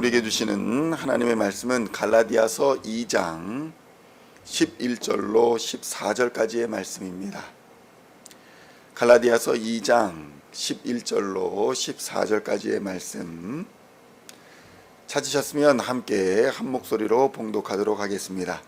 우리에게 주시는 하나님의 말씀은 갈라디아서 2장 11절로 14절까지의 말씀입니다. 갈라디아서 2장 11절로 14절까지의 말씀 찾으셨으면 함께 한 목소리로 봉독하도록 하겠습니다.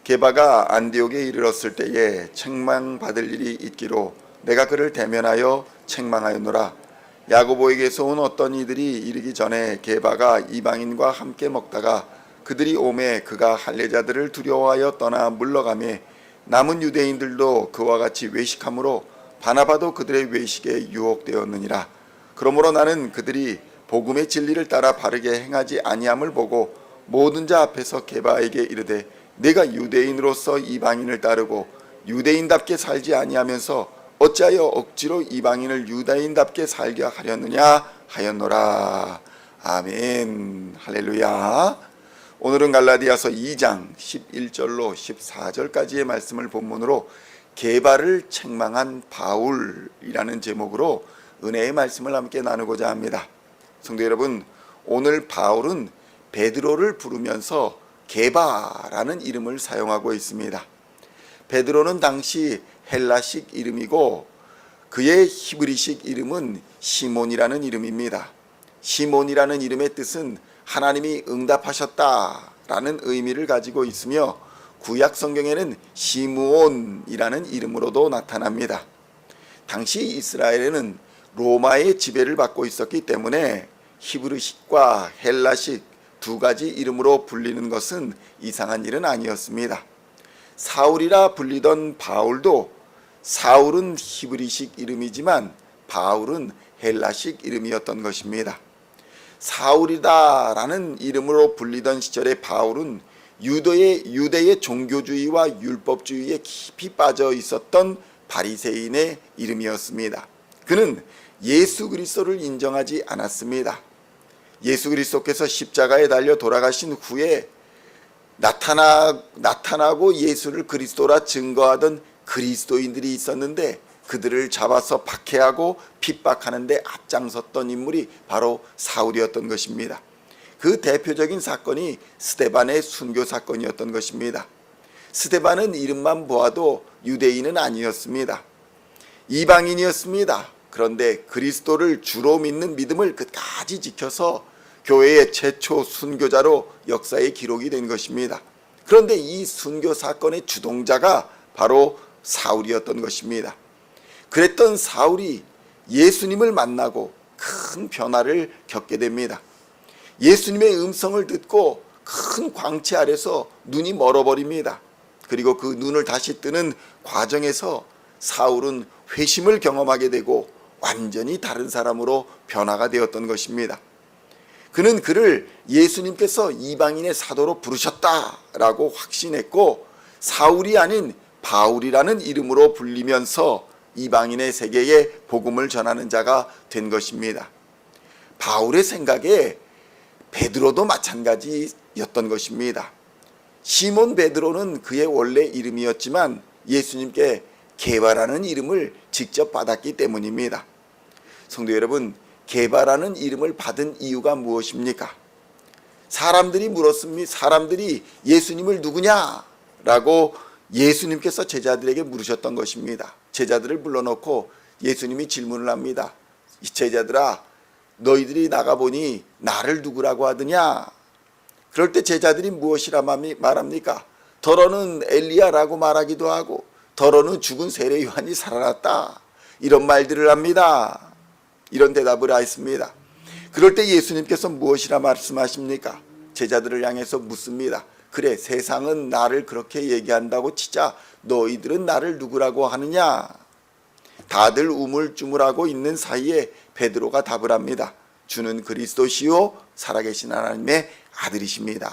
게바가 안디옥에 이르렀을 때에 책망받을 일이 있기로 내가 그를 대면하여 책망하였노라. 야고보에게서 온 어떤 이들이 이르기 전에 게바가 이방인과 함께 먹다가 그들이 오매 그가 할례자들을 두려워하여 떠나 물러가매 남은 유대인들도 그와 같이 외식하므로 바나바도 그들의 외식에 유혹되었느니라. 그러므로 나는 그들이 복음의 진리를 따라 바르게 행하지 아니함을 보고 모든 자 앞에서 게바에게 이르되 내가 유대인으로서 이방인을 따르고 유대인답게 살지 아니하면서 어찌하여 억지로 이방인을 유다인답게 살게 하려느냐 하였노라. 아멘. 할렐루야. 오늘은 갈라디아서 2장 11절로 14절까지의 말씀을 본문으로 게바를 책망한 바울이라는 제목으로 은혜의 말씀을 함께 나누고자 합니다. 성도 여러분, 오늘 바울은 베드로를 부르면서 게바라는 이름을 사용하고 있습니다. 베드로는 당시 헬라식 이름이고 그의 히브리식 이름은 시몬이라는 이름입니다. 시몬이라는 이름의 뜻은 하나님이 응답하셨다라는 의미를 가지고 있으며 구약 성경에는 시므온이라는 이름으로도 나타납니다. 당시 이스라엘에는 로마의 지배를 받고 있었기 때문에 히브리식과 헬라식 두 가지 이름으로 불리는 것은 이상한 일은 아니었습니다. 사울이라 불리던 바울도 사울은 히브리식 이름이지만 바울은 헬라식 이름이었던 것입니다. 사울이다라는 이름으로 불리던 시절에 바울은 유대의 종교주의와 율법주의에 깊이 빠져 있었던 바리새인의 이름이었습니다. 그는 예수 그리스도를 인정하지 않았습니다. 예수 그리스도께서 십자가에 달려 돌아가신 후에 나타나고 예수를 그리스도라 증거하던 그리스도인들이 있었는데 그들을 잡아서 박해하고 핍박하는 데 앞장섰던 인물이 바로 사울이었던 것입니다. 그 대표적인 사건이 스데반의 순교 사건이었던 것입니다. 스데반은 이름만 보아도 유대인은 아니었습니다. 이방인이었습니다. 그런데 그리스도를 주로 믿는 믿음을 끝까지 지켜서 교회의 최초 순교자로 역사에 기록이 된 것입니다. 그런데 이 순교 사건의 주동자가 바로 사울이었던 것입니다. 그랬던 사울이 예수님을 만나고 큰 변화를 겪게 됩니다. 예수님의 음성을 듣고 큰 광채 아래서 눈이 멀어버립니다. 그리고 그 눈을 다시 뜨는 과정에서 사울은 회심을 경험하게 되고 완전히 다른 사람으로 변화가 되었던 것입니다. 그는 그를 예수님께서 이방인의 사도로 부르셨다라고 확신했고 사울이 아닌 바울이라는 이름으로 불리면서 이방인의 세계에 복음을 전하는 자가 된 것입니다. 바울의 생각에 베드로도 마찬가지였던 것입니다. 시몬 베드로는 그의 원래 이름이었지만 예수님께 게바라는 이름을 직접 받았기 때문입니다. 성도 여러분, 게바라는 이름을 받은 이유가 무엇입니까? 사람들이 물었습니다. 사람들이 예수님을 누구냐라고 예수님께서 제자들에게 물으셨던 것입니다. 제자들을 불러놓고 예수님이 질문을 합니다. 이 제자들아, 너희들이 나가보니 나를 누구라고 하더냐? 그럴 때 제자들이 무엇이라 말합니까? 더러는 엘리야라고 말하기도 하고 더러는 죽은 세례 요한이 살아났다, 이런 말들을 합니다. 이런 대답을 하였습니다. 그럴 때 예수님께서 무엇이라 말씀하십니까? 제자들을 향해서 묻습니다. 그래, 세상은 나를 그렇게 얘기한다고 치자 너희들은 나를 누구라고 하느냐? 다들 우물쭈물하고 있는 사이에 베드로가 답을 합니다. 주는 그리스도시요 살아계신 하나님의 아들이십니다.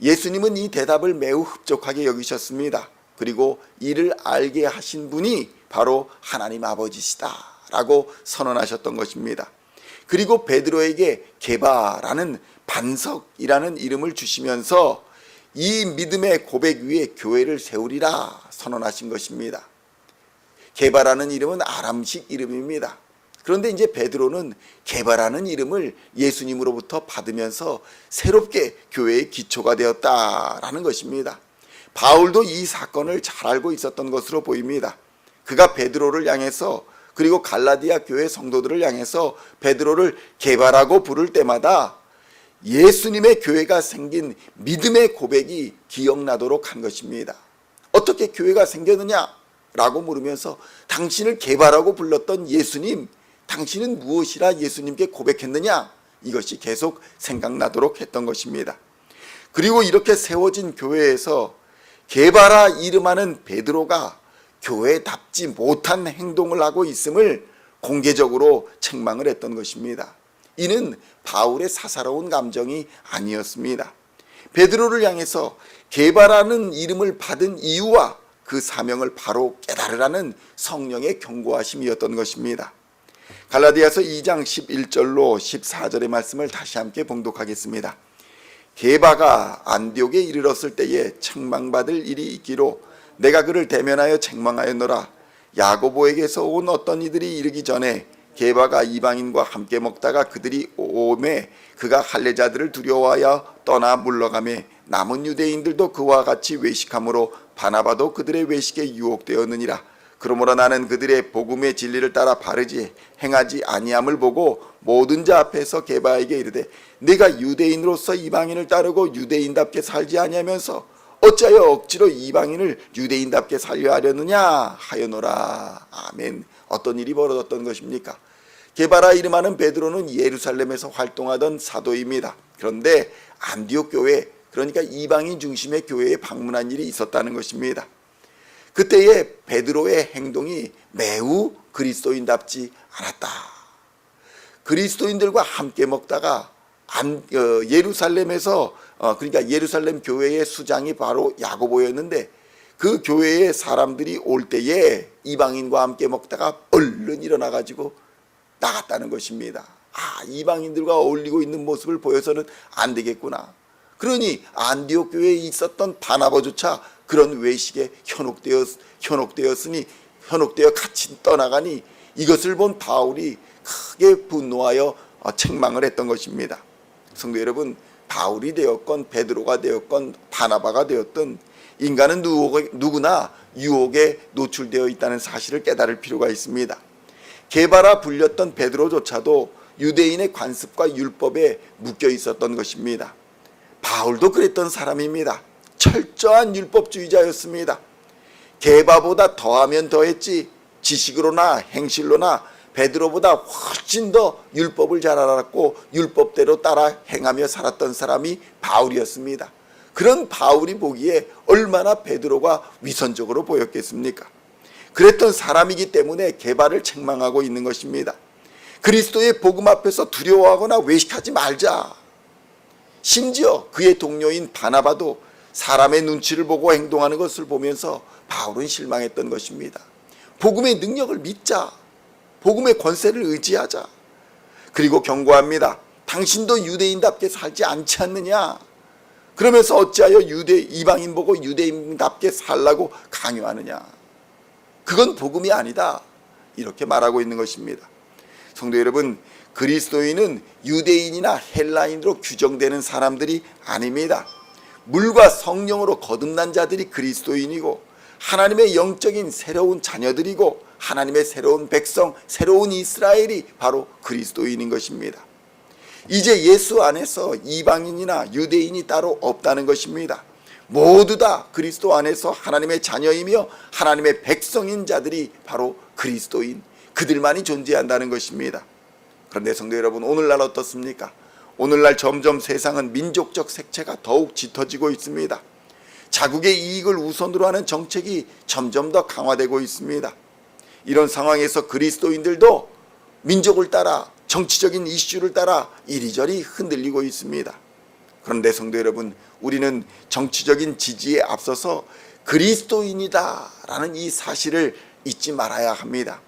예수님은 이 대답을 매우 흡족하게 여기셨습니다. 그리고 이를 알게 하신 분이 바로 하나님 아버지시다 라고 선언하셨던 것입니다. 그리고 베드로에게 게바라는 반석이라는 이름을 주시면서 이 믿음의 고백 위에 교회를 세우리라 선언하신 것입니다. 게바라는 이름은 아람식 이름입니다. 그런데 이제 베드로는 게바라는 이름을 예수님으로부터 받으면서 새롭게 교회의 기초가 되었다라는 것입니다. 바울도 이 사건을 잘 알고 있었던 것으로 보입니다. 그가 베드로를 향해서 그리고 갈라디아 교회 성도들을 향해서 베드로를 게바라고 부를 때마다 예수님의 교회가 생긴 믿음의 고백이 기억나도록 한 것입니다. 어떻게 교회가 생겼느냐라고 물으면서 당신을 게바라고 불렀던 예수님, 당신은 무엇이라 예수님께 고백했느냐? 이것이 계속 생각나도록 했던 것입니다. 그리고 이렇게 세워진 교회에서 게바라 이름하는 베드로가 교회답지 못한 행동을 하고 있음을 공개적으로 책망을 했던 것입니다. 이는 바울의 사사로운 감정이 아니었습니다. 베드로를 향해서 게바라는 이름을 받은 이유와 그 사명을 바로 깨달으라는 성령의 경고하심이었던 것입니다. 갈라디아서 2장 11절로 14절의 말씀을 다시 함께 봉독하겠습니다. 게바가 안디옥에 이르렀을 때에 책망받을 일이 있기로 내가 그를 대면하여 책망하였노라. 야고보에게서 온 어떤 이들이 이르기 전에 게바가 이방인과 함께 먹다가 그들이 오매 그가 할례자들을 두려워하여 떠나 물러가매 남은 유대인들도 그와 같이 외식함으로 바나바도 그들의 외식에 유혹되었느니라. 그러므로 나는 그들의 복음의 진리를 따라 바르지 행하지 아니함을 보고 모든 자 앞에서 게바에게 이르되 네가 유대인으로서 이방인을 따르고 유대인답게 살지 아니하면서 어찌하여 억지로 이방인을 유대인답게 살려 하려느냐 하여노라. 아멘. 어떤 일이 벌어졌던 것입니까? 게바라 이름하는 베드로는 예루살렘에서 활동하던 사도입니다. 그런데 안디옥 교회, 그러니까 이방인 중심의 교회에 방문한 일이 있었다는 것입니다. 그때의 베드로의 행동이 매우 그리스도인답지 않았다. 그리스도인들과 함께 먹다가 예루살렘에서 그러니까 예루살렘 교회의 수장이 바로 야고보였는데 그 교회에 사람들이 올 때에 이방인과 함께 먹다가 얼른 일어나가지고 나갔다는 것입니다. 이방인들과 어울리고 있는 모습을 보여서는 안 되겠구나. 그러니 안디옥 교회에 있었던 바나바조차 그런 외식에 현혹되어 같이 떠나가니 이것을 본 바울이 크게 분노하여 책망을 했던 것입니다. 성도 여러분, 바울이 되었건 베드로가 되었건 바나바가 되었든 인간은 누구나 유혹에 노출되어 있다는 사실을 깨달을 필요가 있습니다. 게바라 불렸던 베드로조차도 유대인의 관습과 율법에 묶여 있었던 것입니다. 바울도 그랬던 사람입니다. 철저한 율법주의자였습니다. 게바보다 더하면 더했지 지식으로나 행실로나 베드로보다 훨씬 더 율법을 잘 알았고 율법대로 따라 행하며 살았던 사람이 바울이었습니다. 그런 바울이 보기에 얼마나 베드로가 위선적으로 보였겠습니까? 그랬던 사람이기 때문에 게바를 책망하고 있는 것입니다. 그리스도의 복음 앞에서 두려워하거나 외식하지 말자. 심지어 그의 동료인 바나바도 사람의 눈치를 보고 행동하는 것을 보면서 바울은 실망했던 것입니다. 복음의 능력을 믿자. 복음의 권세를 의지하자. 그리고 경고합니다. 당신도 유대인답게 살지 않지 않느냐. 그러면서 어찌하여 이방인 보고 유대인답게 살라고 강요하느냐. 그건 복음이 아니다. 이렇게 말하고 있는 것입니다. 성도 여러분, 그리스도인은 유대인이나 헬라인으로 규정되는 사람들이 아닙니다. 물과 성령으로 거듭난 자들이 그리스도인이고 하나님의 영적인 새로운 자녀들이고 하나님의 새로운 백성, 새로운 이스라엘이 바로 그리스도인인 것입니다. 이제 예수 안에서 이방인이나 유대인이 따로 없다는 것입니다. 모두 다 그리스도 안에서 하나님의 자녀이며 하나님의 백성인 자들이 바로 그리스도인, 그들만이 존재한다는 것입니다. 그런데 성도 여러분, 오늘날 어떻습니까? 오늘날 점점 세상은 민족적 색채가 더욱 짙어지고 있습니다. 자국의 이익을 우선으로 하는 정책이 점점 더 강화되고 있습니다. 이런 상황에서 그리스도인들도 민족을 따라 정치적인 이슈를 따라 이리저리 흔들리고 있습니다. 그런데 성도 여러분, 우리는 정치적인 지지에 앞서서 그리스도인이다라는 이 사실을 잊지 말아야 합니다.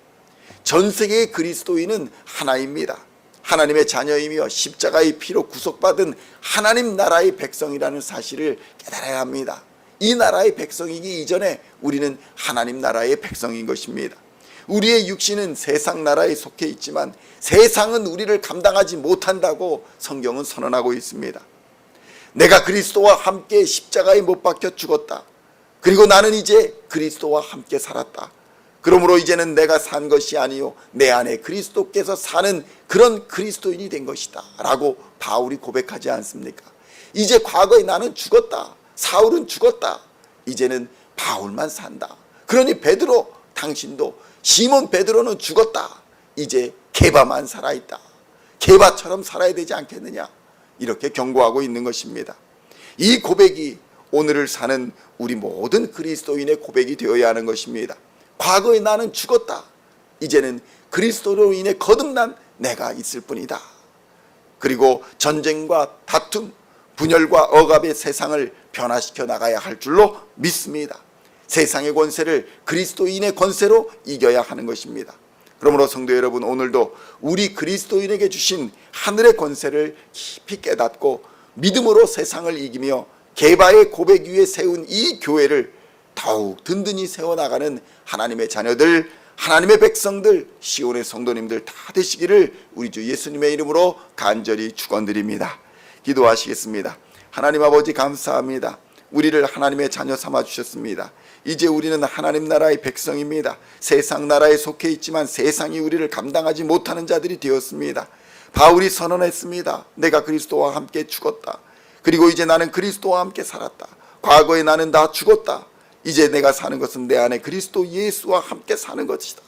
전 세계의 그리스도인은 하나입니다. 하나님의 자녀이며 십자가의 피로 구속받은 하나님 나라의 백성이라는 사실을 깨달아야 합니다. 이 나라의 백성이기 이전에 우리는 하나님 나라의 백성인 것입니다. 우리의 육신은 세상 나라에 속해 있지만 세상은 우리를 감당하지 못한다고 성경은 선언하고 있습니다. 내가 그리스도와 함께 십자가에 못 박혀 죽었다. 그리고 나는 이제 그리스도와 함께 살았다. 그러므로 이제는 내가 산 것이 아니요 내 안에 그리스도께서 사는 그런 그리스도인이 된 것이다 라고 바울이 고백하지 않습니까? 이제 과거에 나는 죽었다. 사울은 죽었다. 이제는 바울만 산다. 그러니 베드로, 당신도, 시몬 베드로는 죽었다. 이제 게바만 살아있다. 게바처럼 살아야 되지 않겠느냐, 이렇게 경고하고 있는 것입니다. 이 고백이 오늘을 사는 우리 모든 그리스도인의 고백이 되어야 하는 것입니다. 과거에 나는 죽었다. 이제는 그리스도로 인해 거듭난 내가 있을 뿐이다. 그리고 전쟁과 다툼, 분열과 억압의 세상을 변화시켜 나가야 할 줄로 믿습니다. 세상의 권세를 그리스도인의 권세로 이겨야 하는 것입니다. 그러므로 성도 여러분, 오늘도 우리 그리스도인에게 주신 하늘의 권세를 깊이 깨닫고 믿음으로 세상을 이기며 게바의 고백 위에 세운 이 교회를 더욱 든든히 세워나가는 하나님의 자녀들, 하나님의 백성들, 시온의 성도님들 다 되시기를 우리 주 예수님의 이름으로 간절히 축원드립니다. 기도하시겠습니다. 하나님 아버지, 감사합니다. 우리를 하나님의 자녀 삼아 주셨습니다. 이제 우리는 하나님 나라의 백성입니다. 세상 나라에 속해 있지만 세상이 우리를 감당하지 못하는 자들이 되었습니다. 바울이 선언했습니다. 내가 그리스도와 함께 죽었다. 그리고 이제 나는 그리스도와 함께 살았다. 과거에 나는 다 죽었다. 이제 내가 사는 것은 내 안에 그리스도 예수와 함께 사는 것이다.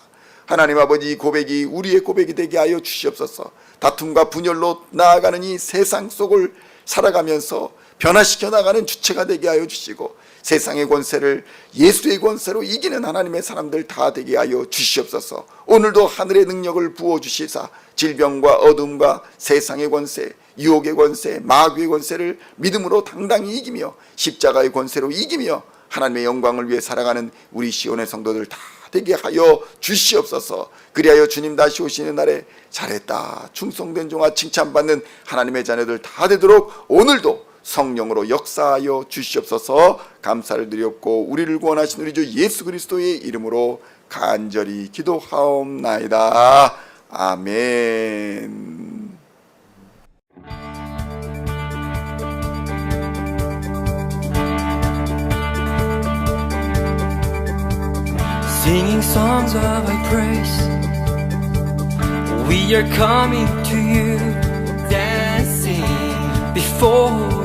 하나님 아버지, 이 고백이 우리의 고백이 되게 하여 주시옵소서. 다툼과 분열로 나아가는 이 세상 속을 살아가면서 변화시켜 나가는 주체가 되게 하여 주시고, 세상의 권세를 예수의 권세로 이기는 하나님의 사람들 다 되게 하여 주시옵소서. 오늘도 하늘의 능력을 부어주시사 질병과 어둠과 세상의 권세, 유혹의 권세, 마귀의 권세를 믿음으로 당당히 이기며 십자가의 권세로 이기며 하나님의 영광을 위해 살아가는 우리 시온의 성도들 다 되게 하여 주시옵소서. 그리하여 주님 다시 오시는 날에 잘했다, 충성된 종아 칭찬받는 하나님의 자녀들 다 되도록 오늘도 성령으로 역사하여 주시옵소서. 감사를 드렸고 우리를 구원하신 우리 주 예수 그리스도의 이름으로 간절히 기도하옵나이다. 아멘. Singing songs of thy praise, we are coming to you, dancing before